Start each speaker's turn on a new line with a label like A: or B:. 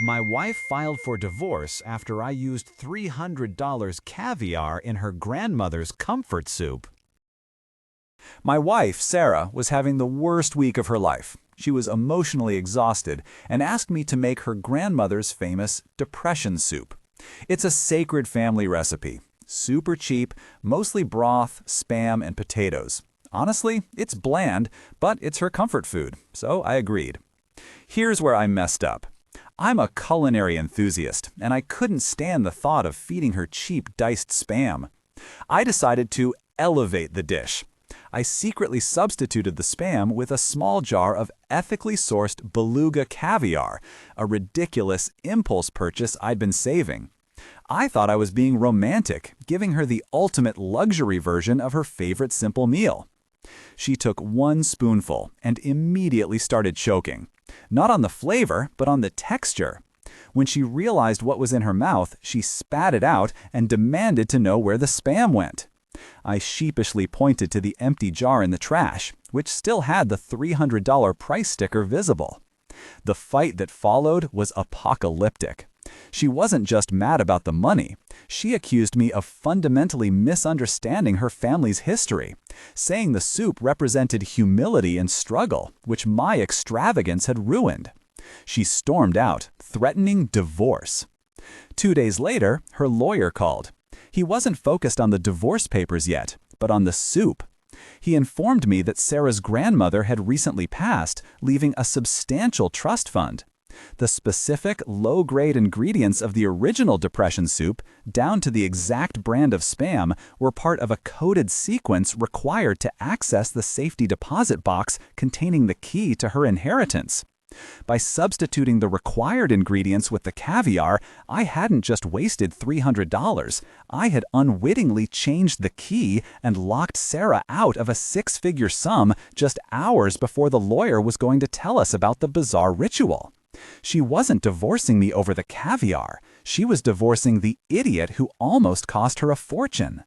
A: My wife filed for divorce after I used $300 caviar in her grandmother's comfort soup.
B: My wife, Sarah, was having the worst week of her life. She was emotionally exhausted and asked me to make her grandmother's famous depression soup. It's a sacred family recipe. Super cheap, mostly broth, Spam, and potatoes. Honestly, it's bland, but it's her comfort food, so I agreed. Here's where I messed up. I'm a culinary enthusiast, and I couldn't stand the thought of feeding her cheap diced Spam. I decided to elevate the dish. I secretly substituted the Spam with a small jar of ethically sourced beluga caviar, a ridiculous impulse purchase I'd been saving. I thought I was being romantic, giving her the ultimate luxury version of her favorite simple meal. She took one spoonful and immediately started choking. Not on the flavor, but on the texture. When she realized what was in her mouth, she spat it out and demanded to know where the Spam went. I sheepishly pointed to the empty jar in the trash, which still had the $300 price sticker visible. The fight that followed was apocalyptic. She wasn't just mad about the money. She accused me of fundamentally misunderstanding her family's history, saying the soup represented humility and struggle, which my extravagance had ruined. She stormed out, threatening divorce. 2 days later, her lawyer called. He wasn't focused on the divorce papers yet, but on the soup. He informed me that Sarah's grandmother had recently passed, leaving a substantial trust fund. The specific, low-grade ingredients of the original depression soup, down to the exact brand of Spam, were part of a coded sequence required to access the safety deposit box containing the key to her inheritance. By substituting the required ingredients with the caviar, I hadn't just wasted $300. I had unwittingly changed the key and locked Sarah out of a six-figure sum just hours before the lawyer was going to tell us about the bizarre ritual. She wasn't divorcing me over the caviar. She was divorcing the idiot who almost cost her a fortune.